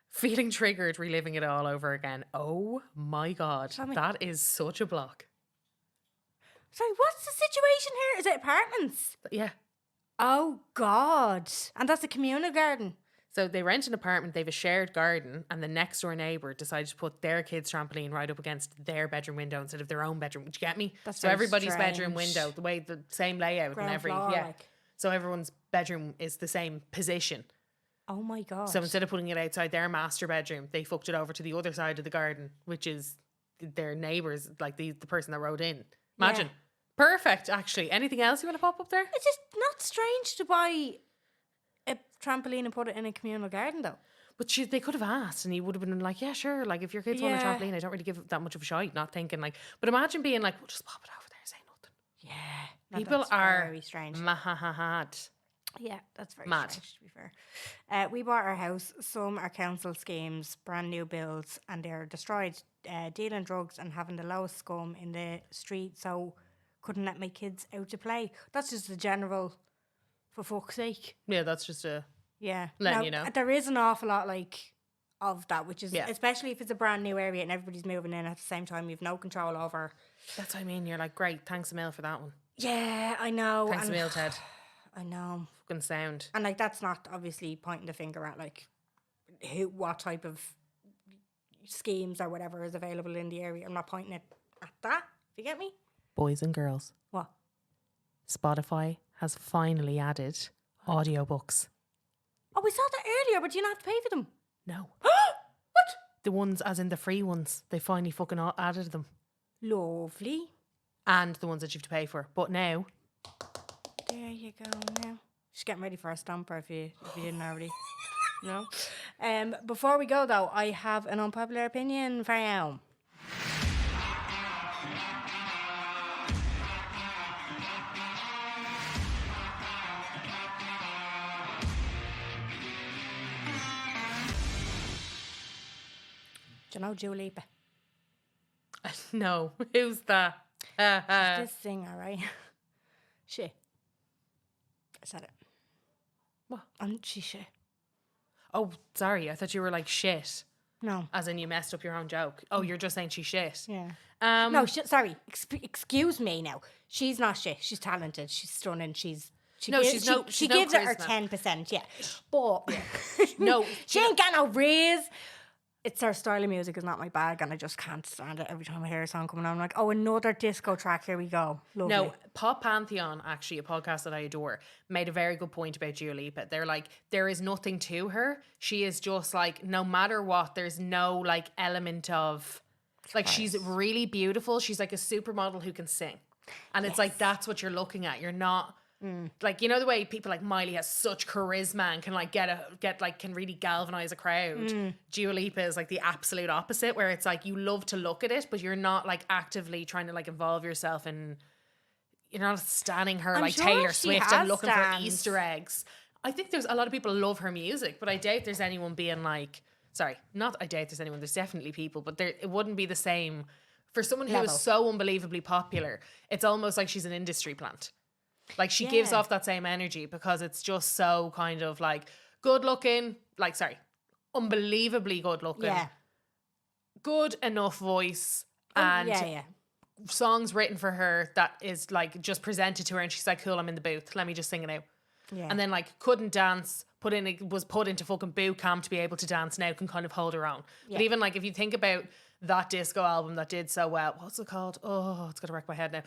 Feeling triggered, reliving it all over again. Oh my God, that is such a block. Sorry, what's the situation here? Is it apartments? Yeah. Oh, God. And that's a communal garden. So they rent an apartment, they have a shared garden, and the next door neighbour decided to put their kids' trampoline right up against their bedroom window instead of their own bedroom. Do you get me? That's so very everybody's strange. bedroom window, the same layout Ground and every floor, yeah. like. So everyone's bedroom is the same position. Oh my God. So instead of putting it outside their master bedroom, they fucked it over to the other side of the garden, which is their neighbours, like the person that rode in. Imagine. Yeah. Perfect, actually. Anything else you want to pop up there? It's just not strange to buy a trampoline and put it in a communal garden, though. But they could have asked and he would have been like, yeah, sure. Like, if your kids want a Yeah. trampoline, I don't really give it that much of a shite. Not thinking like, but imagine being like, we'll just pop it over there, say nothing. Yeah. No, People that's are very strange. mad. Yeah, that's very Mad. strange, to be fair. We bought our house. Some are council schemes, brand new builds, and they're destroyed. Dealing drugs and having the lowest scum in the street, so couldn't let my kids out to play. That's just the general, for fuck's sake. Yeah, that's just a Yeah. letting Now, you know. there is an awful lot like of that, which is Yeah. especially if it's a brand new area and everybody's moving in at the same time, you've no control over. That's what I mean. You're like, great, thanks a mil for that one. Yeah, I know. Thanks a and mil, Ted. I know. Fucking sound. And like that's not obviously pointing the finger at like what type of schemes or whatever is available in the area. I'm not pointing it at that. If you get me? Boys and girls, What? Spotify has finally added audiobooks. Oh, we saw that earlier, but do you not have to pay for them? No. What? The ones, as in the free ones, they finally fucking added them. Lovely. And the ones that you have to pay for. But now, There you go now. Just getting ready for a stomper if you didn't already. No. Before we go though, I have an unpopular opinion for you. Do you know Dua Lipa? no. Who's that? This singer, right? She. I said it. What? She's shit. Oh, sorry. I thought you were like shit. No. As in you messed up your own joke. Oh, you're just saying she's shit. Yeah. No, Sorry. Excuse me now. She's not shit. She's talented. She's stunning. She No, gives, she's she, no- she she's no gives it her charisma. 10%, yeah. But No, she ain't got no raise. It's her style of music is not my bag, and I just can't stand it. Every time I hear a song coming on, I'm like, oh, another disco track. Here we go. Lovely. No, Pop Pantheon, actually, a podcast that I adore, made a very good point about Dua Lipa. They're like, there is nothing to her. She is just like, no matter what, there's no like element of, like, she's really beautiful. She's like a supermodel who can sing. And it's like, that's what you're looking at. You're not, like, you know the way people like Miley has such charisma and can like can really galvanize a crowd. Dua Lipa is like the absolute opposite, where it's like you love to look at it, but you're not like actively trying to like involve yourself in. You're not standing her I'm like sure Taylor she Swift has and looking for stands. Easter eggs. I think there's a lot of people love her music, but I doubt there's anyone being like, sorry, not I doubt there's anyone. There's definitely people, but it wouldn't be the same for someone who Level. is so unbelievably popular. It's almost like she's an industry plant. Like she gives Yeah. off that same energy because it's just so kind of like good looking, like unbelievably good looking. Yeah. Good enough voice and yeah. songs written for her that is like just presented to her and she's like, cool, I'm in the booth. Let me just sing it out. Yeah. And then like couldn't dance, was put into fucking boot camp to be able to dance now, can kind of hold her own. But even like if you think about that disco album that did so well, what's it called? Oh, it's gonna wreck my head now.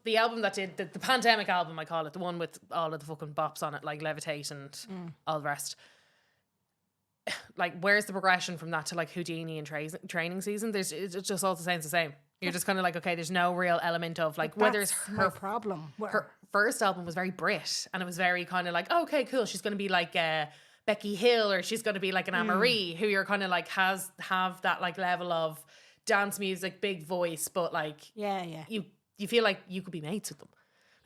The album that did the pandemic album, I call it, the one with all of the fucking bops on it, like Levitate and all the rest. like, where's the progression from that to like Houdini and training season? It's just all the same. You're just kind of like, okay, there's no real element of like whether it's That's my problem. her first album was very Brit, and it was very kind of like, oh, okay, cool, she's going to be like Becky Hill, or she's going to be like an Anne-Marie, who you're kind of like have that like level of dance music, big voice, but like you feel like you could be mates with them.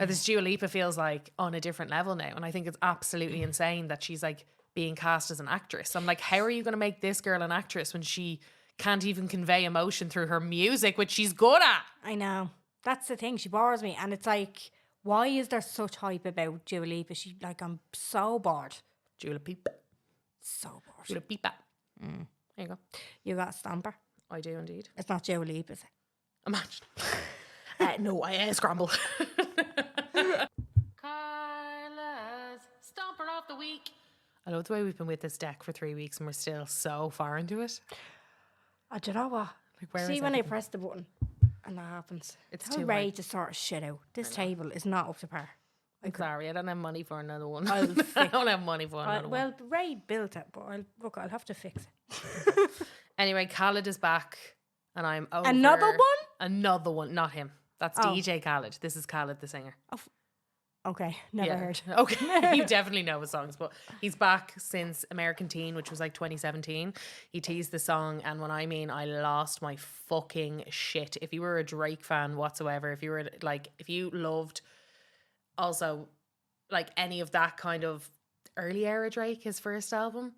Now this Dua Lipa feels like on a different level now, and I think it's absolutely insane that she's like being cast as an actress. I'm like, how are you going to make this girl an actress when she can't even convey emotion through her music, which she's good at? I know. That's the thing. She bores me. And it's like, why is there such hype about Dua Lipa? I'm so bored. Dua Lipa. So bored. Dua Lipa. There you go. You got a stamper? I do indeed. It's not Dua Lipa, is it? Imagine. No, I scramble. Kyla's Stomper of the Week. I love the way we've been with this deck for 3 weeks and we're still so far into it. I don't know what. Like, where See is when I everything? press the button and that happens. It's Tell too Ray hard. to sort shit out. This table is not up to par. I'm sorry, I don't have money for another one. I'll I don't have money for another one. Well, Ray built it, but I'll have to fix it. Anyway, Khaled is back and I'm over. Another one? Another one. Not him. That's Oh. DJ Khaled. This is Khaled the singer. Okay, never heard. Okay, you definitely know his songs, but he's back since American Teen, which was like 2017. He teased the song, and when I mean I lost my fucking shit. If you were a Drake fan whatsoever, if you loved also like any of that kind of early era Drake, his first album,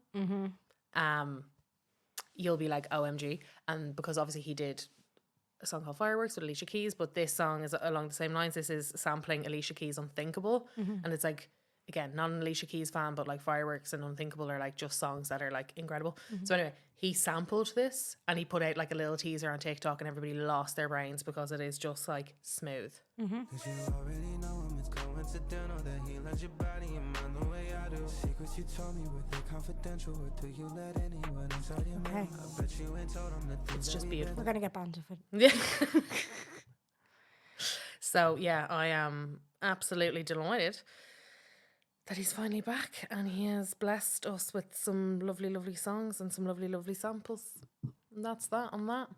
you'll be like OMG. And because obviously he did a song called Fireworks with Alicia Keys, but this song is along the same lines. This is sampling Alicia Keys' Unthinkable, and it's like, again, not an Alicia Keys fan, but like Fireworks and Unthinkable are like just songs that are like incredible. So anyway, he sampled this and he put out like a little teaser on TikTok, and everybody lost their brains because it is just like smooth. Cause you already know him, it's coincidental that he loves your body and mind the way I do. Secrets you told me, were they confidential, or do you let anyone inside your mind? I bet you ain't told him the things It's just beautiful. We're gonna get banned if it. Yeah. So yeah, I am absolutely delighted that he's finally back, and he has blessed us with some lovely, lovely songs and some lovely, lovely samples. And that's that on that.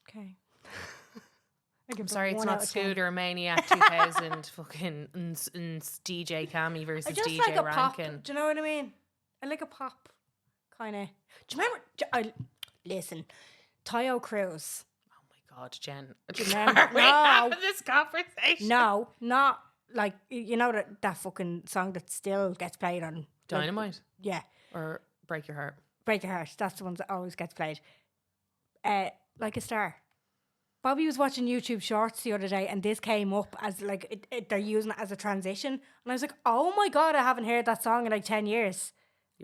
Okay. I'm sorry, it's not Scooter Maniac 2000 fucking DJ Cammy versus I just DJ like a pop. Rankin. Do you know what I mean? I like a pop kind of. Do you remember? Listen, TUO Cruise. Oh my God, Jen. remember? Are we No. having this conversation? No, not like you know that fucking song that still gets played on Dynamite yeah, or Break Your Heart. Break Your Heart. That's the one that always gets played. Like a Star. Bobby was watching YouTube Shorts the other day, and this came up as like they're using it as a transition, and I was like, "Oh my God, I haven't heard that song in like 10 years."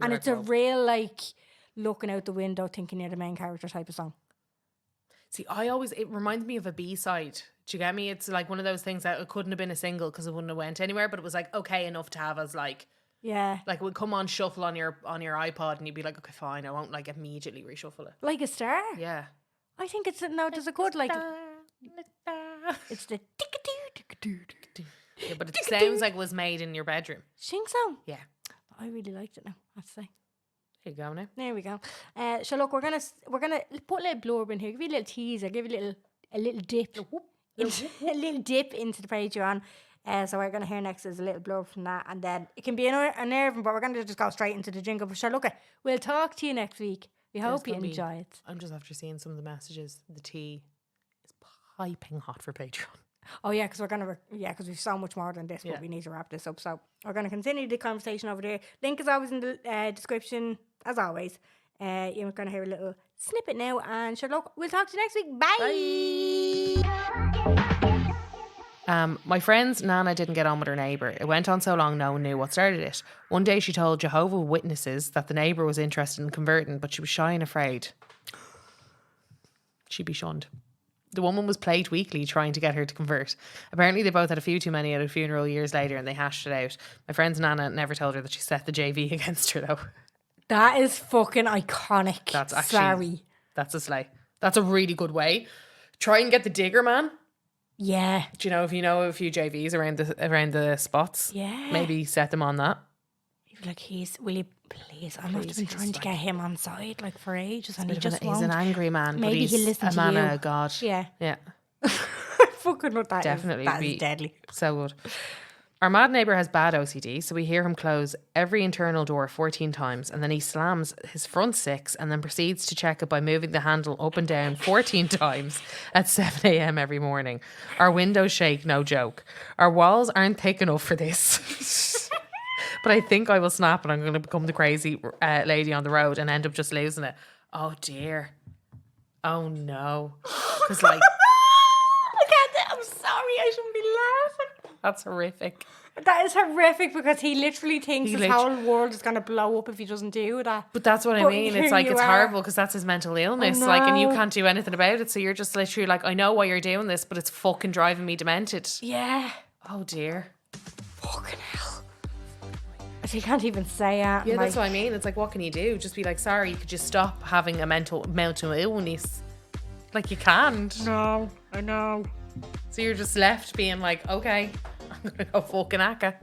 And it's a real like looking out the window, thinking you're the main character type of song. See, it reminds me of a B-side. Do you get me? It's like one of those things that it couldn't have been a single because it wouldn't have went anywhere, but it was like okay enough to have as like it would come on shuffle on your iPod, and you'd be like, okay, fine, I won't like immediately reshuffle it. Like a Star. Yeah. I think it's there's a good like. It's the tick-a-doo. Yeah, but it sounds like it was made in your bedroom. Think so? Yeah. I really liked it now, I have to say. Here you go now. There we go. So look, we're gonna put a little blurb in here, give you a little teaser, give you a little dip, a little dip into the Patreon. So we're gonna hear next is a little blurb from that, and then it can be unnerving, but we're gonna just go straight into the jingle. But sure, look, we'll talk to you next week. We hope you enjoy it. I'm just after seeing some of the messages. The tea is piping hot for Patreon. Oh yeah, because because we've so much more than this, but we need to wrap this up. So we're going to continue the conversation over there. Link is always in the description, as always. You're going to hear a little snippet now, and sure, look, we'll talk to you next week. Bye. My friend's Nana didn't get on with her neighbour. It went on so long no one knew what started it. One day she told Jehovah's Witnesses that the neighbour was interested in converting, but she was shy and afraid. She'd be shunned. The woman was plagued weekly trying to get her to convert. Apparently they both had a few too many at a funeral years later, and they hashed it out. My friend's Nana never told her that she set the JV against her though. That is fucking iconic. That's actually, sorry. That's a slay. That's a really good way. Try and get the digger man. Yeah. Do you know if a few JVs around the spots? Yeah. Maybe set them on that. He Like, will you please? I must have been trying to get him on side like for ages, and he just He's won't. an angry man. Maybe but he'll he's listen a to man you. of God. Yeah. Yeah. Fucking what that Definitely is. That be is deadly. so good. Our mad neighbour has bad OCD, so we hear him close every internal door 14 times, and then he slams his front 6 and then proceeds to check it by moving the handle up and down 14 times at 7 a.m. every morning. Our windows shake, no joke. Our walls aren't thick enough for this. But I think I will snap and I'm going to become the crazy lady on the road and end up just losing it. Oh dear. Oh no. Because like... I'm sorry, I shouldn't be laughing. That's horrific. That is horrific because he literally thinks his whole world is going to blow up if he doesn't do that. But that's what I mean. It's here like, you it's are. horrible because that's his mental illness. Like, and you know. can't do anything about it. So you're just literally like, I know why you're doing this, but it's fucking driving me demented. Yeah. Oh dear. Fucking hell. So you can't even say it. Yeah, that's what I mean. It's like, what can you do? Just be like, sorry, you could just stop having a mental illness. Like, you can't. No, I know. So you're just left being like, okay, I'm going to go fucking acca.